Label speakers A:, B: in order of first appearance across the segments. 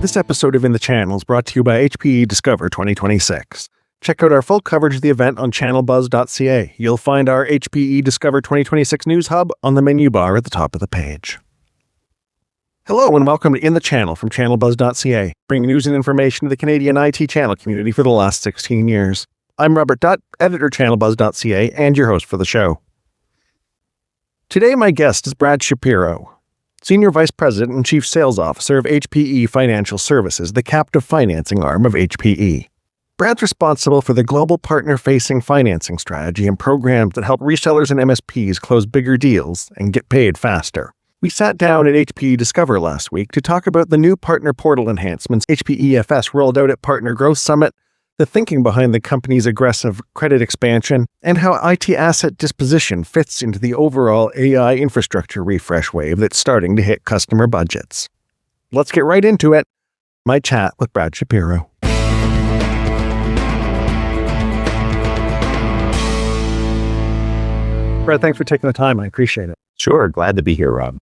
A: This episode of In the Channel is brought to you by HPE Discover 2026. Check out our full coverage of the event on channelbuzz.ca. You'll find our HPE Discover 2026 News Hub on the menu bar at the top of the page. Hello and welcome to In the Channel from channelbuzz.ca, bringing news and information to the Canadian IT channel community for the last 16 years. I'm Robert Dutt, editor channelbuzz.ca, and your host for the show. Today my guest is Brad Shapiro, Senior Vice President and Chief Sales Officer of HPE Financial Services, the captive financing arm of HPE. Brad's responsible for the global partner-facing financing strategy and programs that help resellers and MSPs close bigger deals and get paid faster. We sat down at HPE Discover last week to talk about the new partner portal enhancements HPEFS rolled out at Partner Growth Summit, the thinking behind the company's aggressive credit expansion, and how IT asset disposition fits into the overall AI infrastructure refresh wave that's starting to hit customer budgets. Let's get right into it. My chat with Brad Shapiro. Brad, thanks for taking the time. I appreciate it.
B: Sure. Glad to be here, Rob.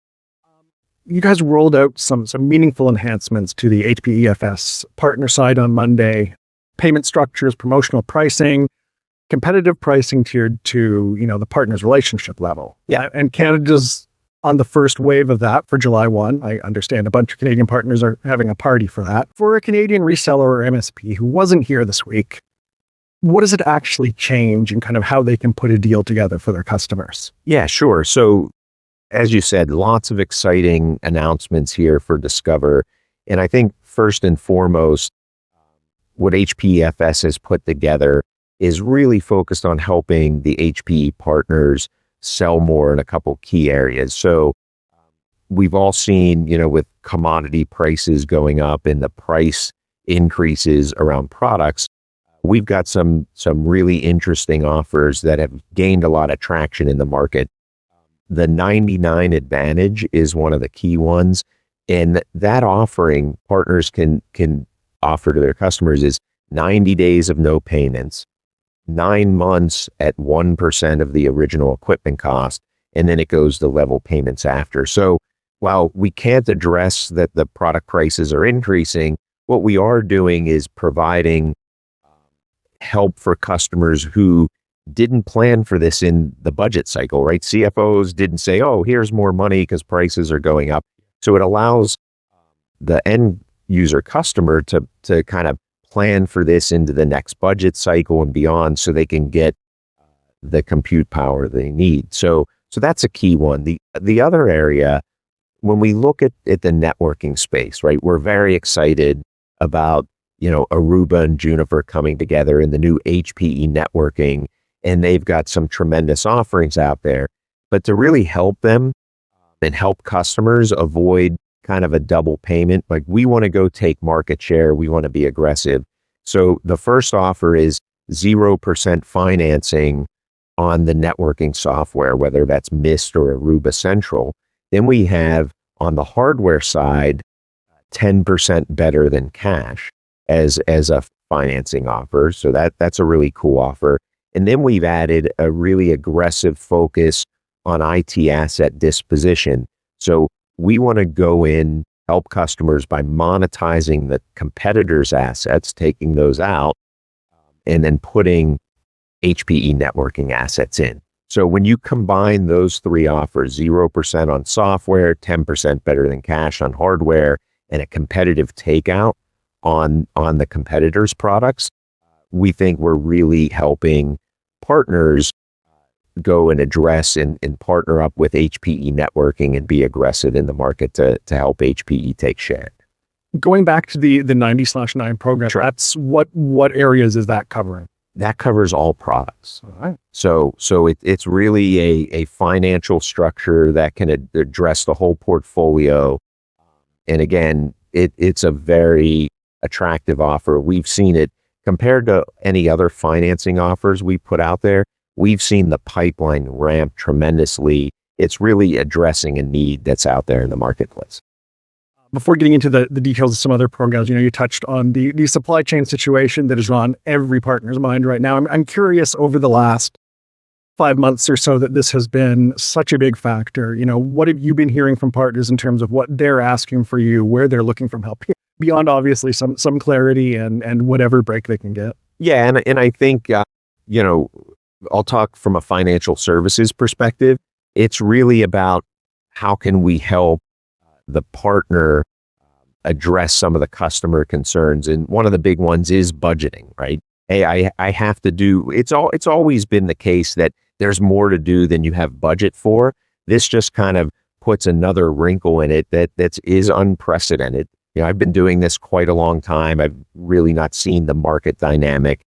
A: You guys rolled out some meaningful enhancements to the HPEFS partner side on Monday. Payment structures, promotional pricing, competitive pricing tiered to, the partner's relationship level.
B: Yeah.
A: And Canada's on the first wave of that for July 1. I understand a bunch of Canadian partners are having a party for that. For a Canadian reseller or MSP who wasn't here this week, what does it actually change in kind of how they can put a deal together for their customers?
B: Yeah, sure. So as you said, lots of exciting announcements here for Discover. And I think first and foremost, what HPEFS has put together is really focused on helping the HPE partners sell more in a couple key areas. So we've all seen, with commodity prices going up and the price increases around products, we've got some really interesting offers that have gained a lot of traction in the market. The 99 Advantage is one of the key ones. And that offering partners can offer to their customers is 90 days of no payments, 9 months at 1% of the original equipment cost, and then it goes to level payments after. So while we can't address that the product prices are increasing, what we are doing is providing help for customers who didn't plan for this in the budget cycle, right? CFOs didn't say, oh, here's more money because prices are going up. So it allows the end user customer to kind of plan for this into the next budget cycle and beyond so they can get the compute power they need. So that's a key one. The other area, when we look at the networking space, right, we're very excited about, Aruba and Juniper coming together in the new HPE networking, and they've got some tremendous offerings out there. But to really help them and help customers avoid kind of a double payment, like we want to go take market share, we want to be aggressive. So the first offer is 0% financing on the networking software, whether that's Mist or Aruba Central. Then we have on the hardware side, 10% better than cash as a financing offer. So that's a really cool offer. And then we've added a really aggressive focus on IT asset disposition. So we want to go in, help customers by monetizing the competitors' assets, taking those out, and then putting HPE networking assets in. So when you combine those three offers, 0% on software, 10% better than cash on hardware, and a competitive takeout on the competitors' products, we think we're really helping partners go and address and partner up with HPE networking and be aggressive in the market to help HPE take share.
A: Going back to the 90/9 program,
B: Sure.
A: That's what areas is that covering?
B: That covers all products.
A: All right.
B: So it's really a financial structure that can address the whole portfolio. And again, it's a very attractive offer. We've seen it compared to any other financing offers we put out there. We've seen the pipeline ramp tremendously. It's really addressing a need that's out there in the marketplace.
A: Before getting into the details of some other programs, you touched on the supply chain situation that is on every partner's mind right now. I'm curious, over the last 5 months or so that this has been such a big factor, what have you been hearing from partners in terms of what they're asking for you, where they're looking for help? beyond obviously some clarity and whatever break they can get.
B: Yeah, and I think I'll talk from a financial services perspective. It's really about how can we help the partner address some of the customer concerns, and one of the big ones is budgeting. Right? Hey, I have to do. It's always been the case that there's more to do than you have budget for. This just kind of puts another wrinkle in it that is unprecedented. I've been doing this quite a long time. I've really not seen the market dynamic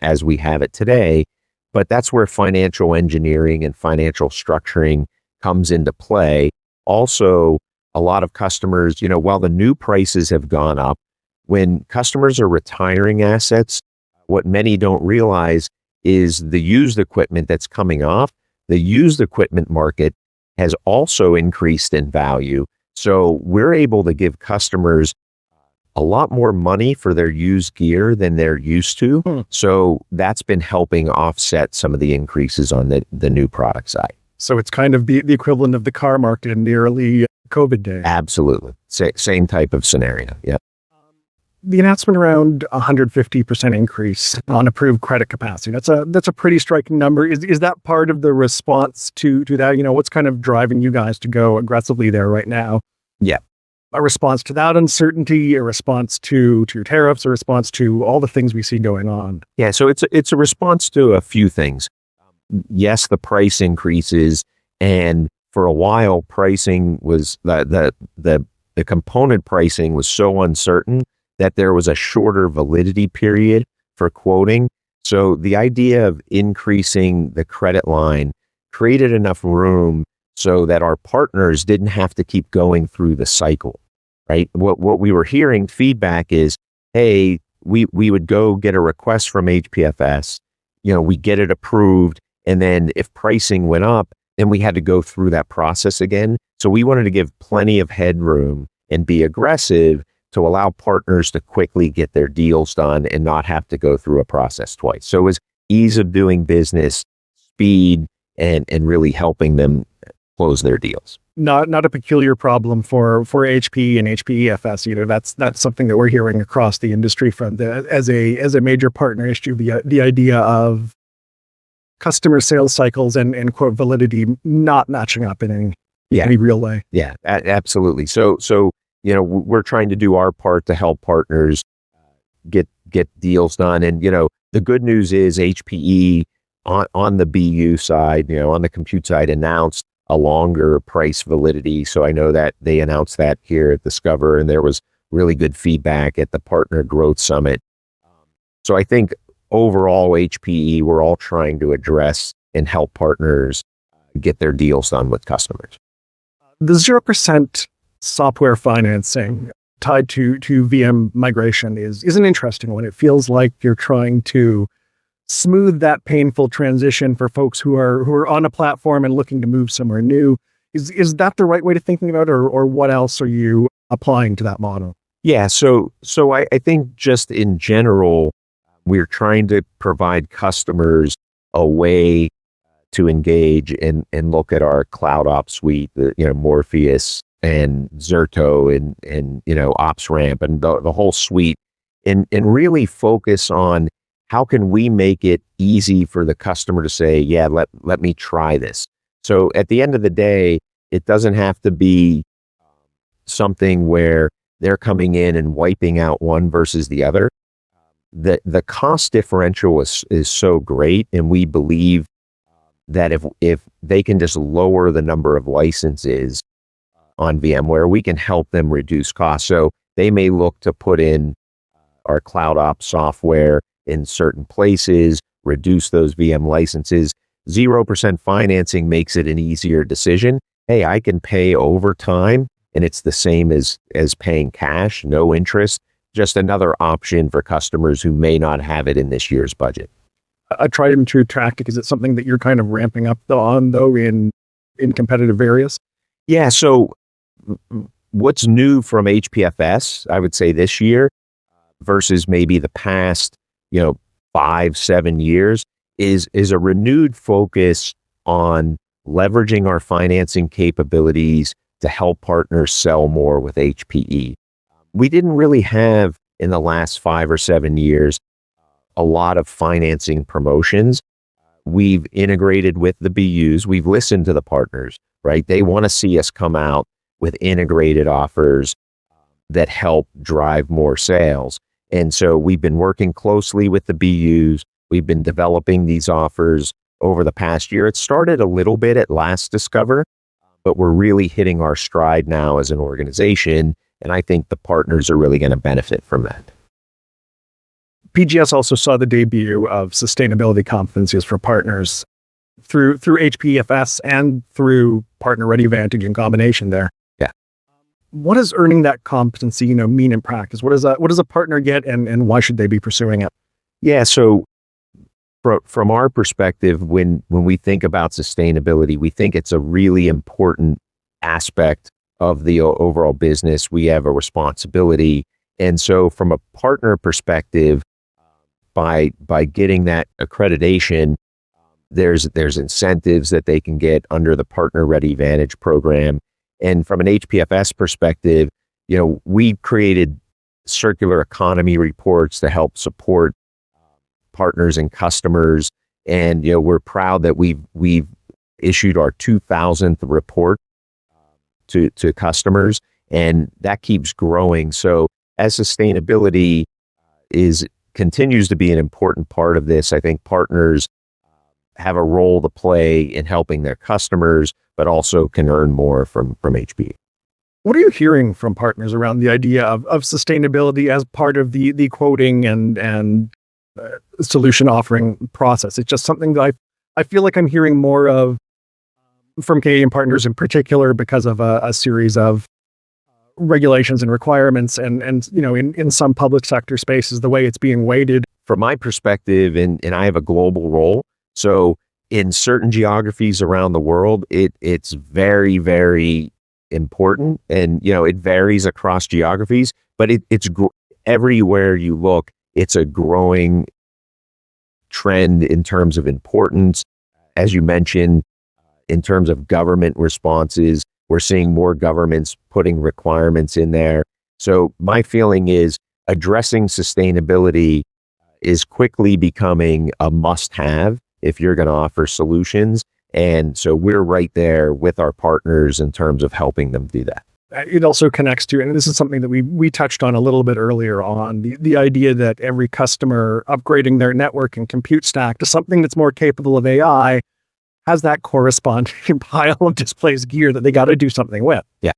B: as we have it today, but that's where financial engineering and financial structuring comes into play. Also, a lot of customers, while the new prices have gone up, when customers are retiring assets, what many don't realize is the used equipment that's coming off. The used equipment market has also increased in value. So we're able to give customers a lot more money for their used gear than they're used to. So that's been helping offset some of the increases on the new product side.
A: So it's kind of the equivalent of the car market in the early COVID days.
B: Absolutely. Same type of scenario. Yeah.
A: The announcement around 150% increase on approved credit capacity. That's a pretty striking number. Is that part of the response to that? What's kind of driving you guys to go aggressively there right now?
B: Yeah.
A: A response to that uncertainty, a response to tariffs, a response to all the things we see going on.
B: Yeah. So it's a response to a few things. Yes, the price increases, and for a while, pricing was the component pricing was so uncertain that there was a shorter validity period for quoting. So the idea of increasing the credit line created enough room so that our partners didn't have to keep going through the cycle, right? What we were hearing feedback is, hey, we would go get a request from HPFS, we get it approved, and then if pricing went up, then we had to go through that process again. So we wanted to give plenty of headroom and be aggressive to allow partners to quickly get their deals done and not have to go through a process twice. So it was ease of doing business, speed, and really helping them close their deals.
A: Not a peculiar problem for HPE and HPEFS either. That's something that we're hearing across the industry as a major partner issue. The idea of customer sales cycles and quote validity not matching up in any real way.
B: Yeah, absolutely. So we're trying to do our part to help partners get deals done. And, the good news is HPE on the BU side, on the compute side, announced a longer price validity. So I know that they announced that here at Discover, and there was really good feedback at the Partner Growth Summit. So I think overall, HPE, we're all trying to address and help partners get their deals done with customers.
A: The 0% software financing tied to VM migration is an interesting one. It feels like you're trying to smooth that painful transition for folks who are on a platform and looking to move somewhere new. Is that the right way to thinking about it, or what else are you applying to that model?
B: Yeah, so I think just in general, we're trying to provide customers a way to engage and look at our cloud ops suite, Morpheus and Zerto and Ops Ramp and the whole suite, and really focus on how can we make it easy for the customer to say, yeah, let me try this. So at the end of the day, it doesn't have to be something where they're coming in and wiping out one versus the other. The cost differential is so great, and we believe that if they can just lower the number of licenses on VMware, we can help them reduce costs. So they may look to put in our cloud ops software in certain places, reduce those VM licenses. 0% financing makes it an easier decision. Hey, I can pay over time, and it's the same as paying cash, no interest. Just another option for customers who may not have it in this year's budget.
A: A tried and true tactic. Is it something that you're kind of ramping up though in competitive areas?
B: Yeah. So what's new from HPFS, I would say this year versus maybe the past, 5-7 years is a renewed focus on leveraging our financing capabilities to help partners sell more with HPE. We didn't really have in the last 5 or 7 years a lot of financing promotions. We've integrated with the BUs. We've listened to the partners, right? They want to see us come out with integrated offers that help drive more sales. And so we've been working closely with the BUs. We've been developing these offers over the past year. It started a little bit at Last Discover, but we're really hitting our stride now as an organization. And I think the partners are really going to benefit from that.
A: PGS also saw the debut of sustainability competencies for partners through HPEFS and through Partner Ready Vantage in combination there.
B: Yeah.
A: What does earning that competency, mean in practice? What does a partner get, and why should they be pursuing it?
B: Yeah. So from our perspective, when we think about sustainability, we think it's a really important aspect of the overall business. We have a responsibility. And so from a partner perspective, by getting that accreditation, there's incentives that they can get under the Partner Ready Vantage program. And from an HPFS perspective, we created circular economy reports to help support partners and customers. And we're proud that we've issued our 2000th report to customers, and that keeps growing. So as sustainability continues to be an important part of this, I think partners have a role to play in helping their customers, but also can earn more from HPE.
A: What are you hearing from partners around the idea of sustainability as part of the quoting and solution offering process? It's just something that I feel like I'm hearing more of from Canadian partners in particular because of a series of regulations and requirements and in some public sector spaces, the way it's being weighted.
B: From my perspective, and I have a global role, so in certain geographies around the world, it's very, very important, and it varies across geographies, but it's everywhere you look, it's a growing trend in terms of importance. As you mentioned, in terms of government responses, we're seeing more governments putting requirements in there. So my feeling is addressing sustainability is quickly becoming a must-have if you're going to offer solutions. And so we're right there with our partners in terms of helping them do that.
A: It also connects to, and this is something that we touched on a little bit earlier on, the idea that every customer upgrading their network and compute stack to something that's more capable of AI has that corresponding pile of displaced gear that they got to do something with.
B: Yeah.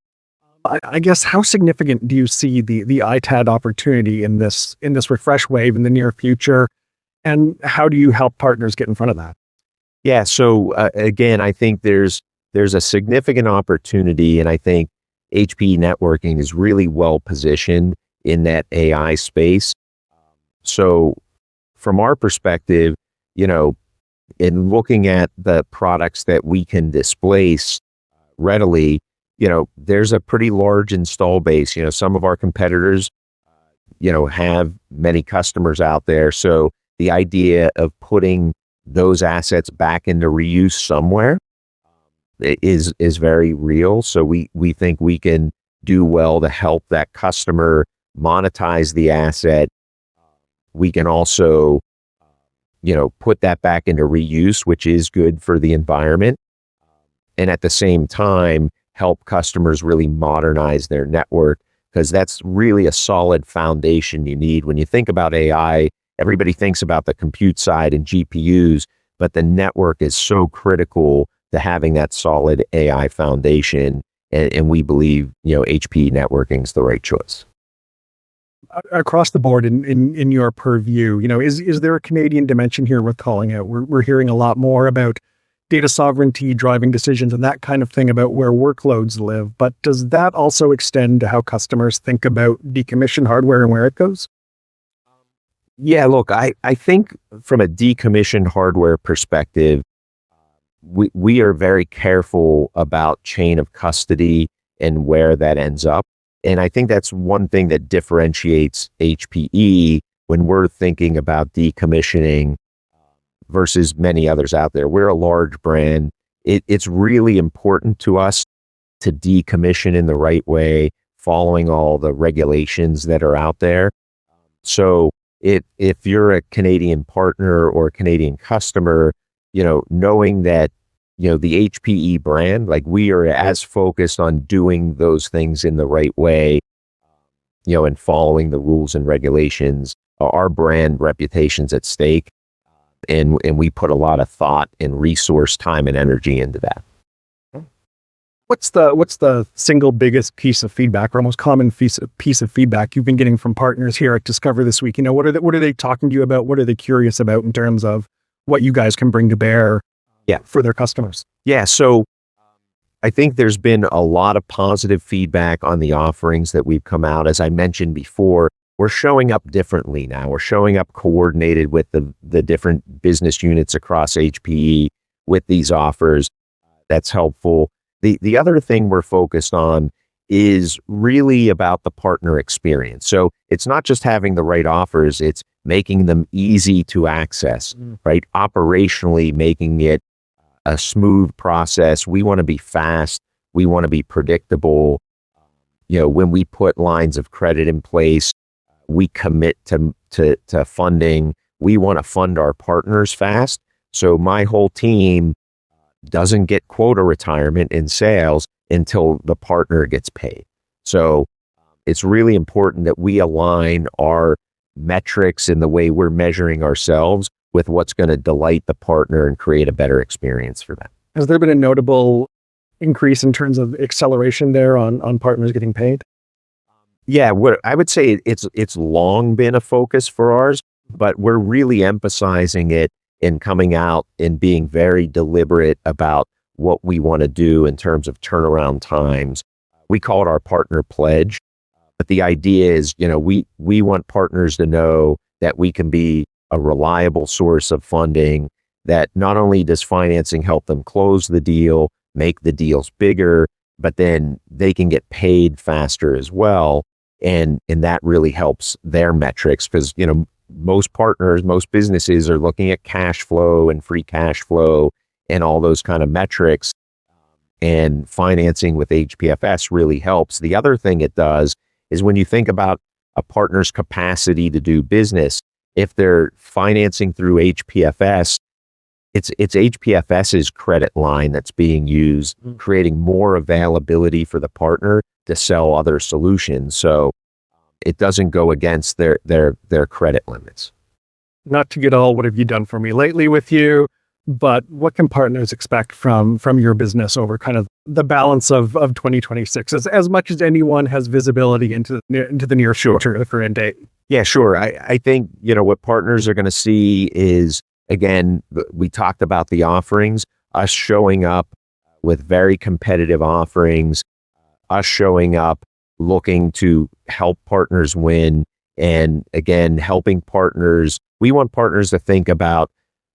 A: I guess, how significant do you see the ITAD opportunity in this refresh wave in the near future, and how do you help partners get in front of that?
B: Yeah. So again, I think there's a significant opportunity, and I think HPE networking is really well positioned in that AI space. So from our perspective, in looking at the products that we can displace readily, there's a pretty large install base. Some of our competitors, have many customers out there. So the idea of putting those assets back into reuse somewhere is very real. So we think we can do well to help that customer monetize the asset. We can also put that back into reuse, which is good for the environment. And at the same time, help customers really modernize their network, because that's really a solid foundation you need. When you think about AI, everybody thinks about the compute side and GPUs, but the network is so critical to having that solid AI foundation. And we believe, HPE networking is the right choice.
A: Across the board in your purview, is there a Canadian dimension here worth calling out? We're hearing a lot more about data sovereignty, driving decisions, and that kind of thing about where workloads live. But does that also extend to how customers think about decommissioned hardware and where it goes?
B: Yeah, look, I think from a decommissioned hardware perspective, we are very careful about chain of custody and where that ends up. And I think that's one thing that differentiates HPE when we're thinking about decommissioning versus many others out there. We're a large brand. It's really important to us to decommission in the right way following all the regulations that are out there. So if you're a Canadian partner or a Canadian customer, knowing that, the HPE brand, like we are as focused on doing those things in the right way, and following the rules and regulations, our brand reputation's at stake. And we put a lot of thought and resource, time and energy into that.
A: What's the single biggest piece of feedback or most common piece of feedback you've been getting from partners here at Discover this week? What are they talking to you about? What are they curious about in terms of what you guys can bring to bear for their customers?
B: Yeah. So I think there's been a lot of positive feedback on the offerings that we've come out. As I mentioned before, we're showing up differently now. We're showing up coordinated with the different business units across HPE with these offers. That's helpful. The other thing we're focused on is really about the partner experience. So it's not just having the right offers, it's making them easy to access, right? Operationally making it a smooth process. We want to be fast. We want to be predictable. When we put lines of credit in place, we commit to funding. We want to fund our partners fast. So my whole team doesn't get quota retirement in sales until the partner gets paid. So it's really important that we align our metrics and the way we're measuring ourselves with what's going to delight the partner and create a better experience for them.
A: Has there been a notable increase in terms of acceleration there on partners getting paid?
B: Yeah, I would say it's long been a focus for ours, but we're really emphasizing it in coming out and being very deliberate about what we want to do in terms of turnaround times. We call it our partner pledge, but the idea is, we want partners to know that we can be a reliable source of funding, that not only does financing help them close the deal, make the deals bigger, but then they can get paid faster as well. And that really helps their metrics because, most partners, most businesses are looking at cash flow and free cash flow and all those kind of metrics. And financing with HPFS really helps. The other thing it does is when you think about a partner's capacity to do business, if they're financing through HPFS, it's HPFS's credit line that's being used, creating more availability for the partner to sell other solutions. So it doesn't go against their credit limits.
A: Not to get all what have you done for me lately with you, but what can partners expect from your business over kind of the balance of 2026, as much as anyone has visibility into the near future, the current date?
B: Yeah, sure. I think, what partners are going to see is, again, we talked about the offerings, us showing up with very competitive offerings, us showing up looking to help partners win. And again, helping partners, we want partners to think about,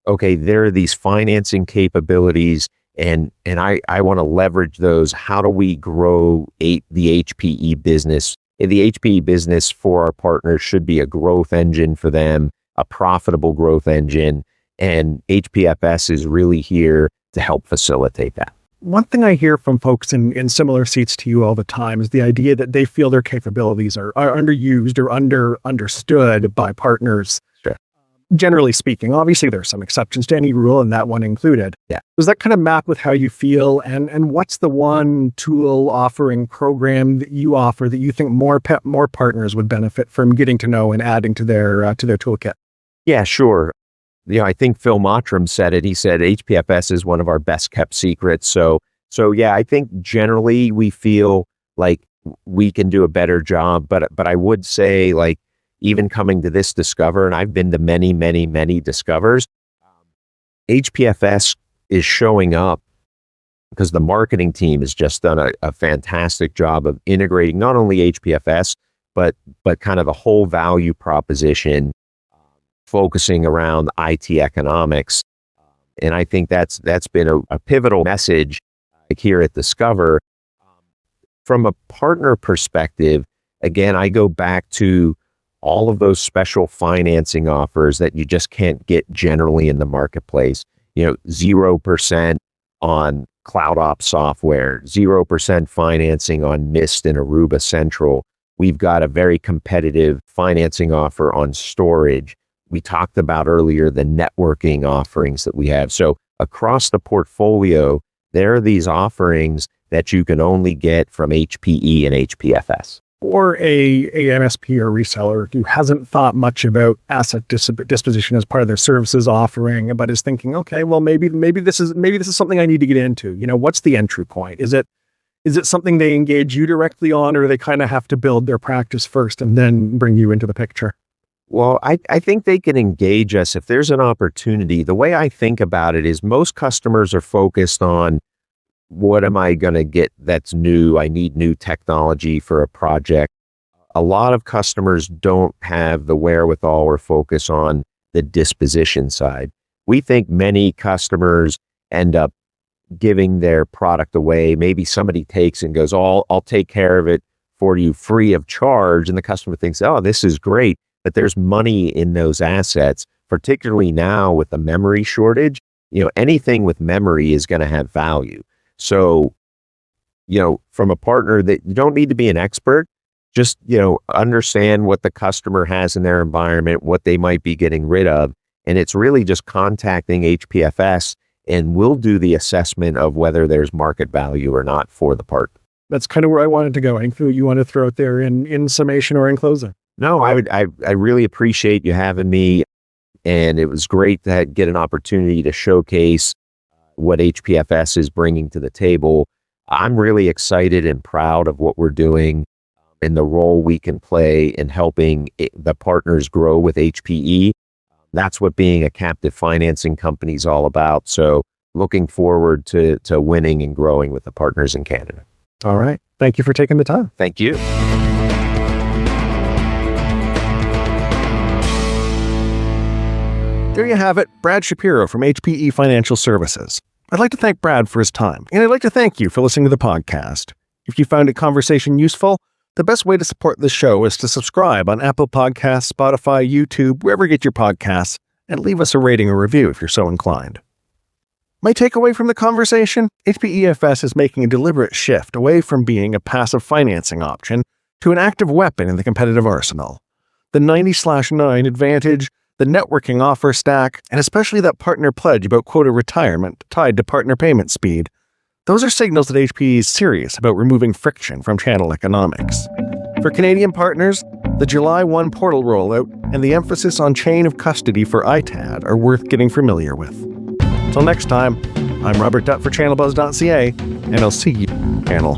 B: okay, there are these financing capabilities and I want to leverage those. How do we grow the HPE business? The HPE business for our partners should be a growth engine for them, a profitable growth engine. And HPFS is really here to help facilitate that.
A: One thing I hear from folks in similar seats to you all the time is the idea that they feel their capabilities are underused or understood by partners.
B: Sure.
A: Generally speaking, obviously there are some exceptions to any rule, and that one included.
B: Yeah.
A: Does that kind of map with how you feel? And what's the one tool, offering, program that you offer that you think more partners would benefit from getting to know and adding to their toolkit?
B: Yeah, sure. I think Phil Mottram said it. He said HPFS is one of our best kept secrets. So yeah, I think generally we feel like we can do a better job. But I would say, like, even coming to this Discover, and I've been to many, many, many Discovers, HPFS is showing up because the marketing team has just done a fantastic job of integrating not only HPFS, but kind of the whole value proposition, focusing around IT economics. And I think that's been a pivotal message here at Discover. From a partner perspective, again, I go back to all of those special financing offers that you just can't get generally in the marketplace. 0% on cloud ops software, 0% financing on Mist and Aruba Central. We've got a very competitive financing offer on storage. We talked about earlier the networking offerings that we have. So across the portfolio, there are these offerings that you can only get from HPE and HPFS.
A: Or a MSP or reseller who hasn't thought much about asset disposition as part of their services offering, but is thinking, okay, well, maybe this is something I need to get into. What's the entry point? Is it something they engage you directly on, or they kind of have to build their practice first and then bring you into the picture?
B: Well, I think they can engage us if there's an opportunity. The way I think about it is most customers are focused on, what am I going to get that's new? I need new technology for a project. A lot of customers don't have the wherewithal or focus on the disposition side. We think many customers end up giving their product away. Maybe somebody takes and goes, oh, I'll take care of it for you free of charge. And the customer thinks, oh, this is great. But there's money in those assets, particularly now with the memory shortage. Anything with memory is going to have value. So, from a partner, that you don't need to be an expert, just, understand what the customer has in their environment, what they might be getting rid of. And it's really just contacting HPFS, and we'll do the assessment of whether there's market value or not for the part.
A: That's kind of where I wanted to go. Anything you want to throw out there in summation or in closing?
B: No, I really appreciate you having me. And it was great to get an opportunity to showcase what HPFS is bringing to the table. I'm really excited and proud of what we're doing and the role we can play in helping the partners grow with HPE. That's what being a captive financing company is all about. So looking forward to winning and growing with the partners in Canada.
A: All right. Thank you for taking the time.
B: Thank you.
A: There you have it, Brad Shapiro from HPE Financial Services. I'd like to thank Brad for his time, and I'd like to thank you for listening to the podcast. If you found a conversation useful, the best way to support this show is to subscribe on Apple Podcasts, Spotify, YouTube, wherever you get your podcasts, and leave us a rating or review if you're so inclined. My takeaway from the conversation, HPEFS is making a deliberate shift away from being a passive financing option to an active weapon in the competitive arsenal. The 90/9 advantage, the networking offer stack, and especially that partner pledge about quota retirement tied to partner payment speed, those are signals that HPE is serious about removing friction from channel economics. For Canadian partners, the July 1 portal rollout and the emphasis on chain of custody for ITAD are worth getting familiar with. Until next time, I'm Robert Dutt for channelbuzz.ca, and I'll see you, channel.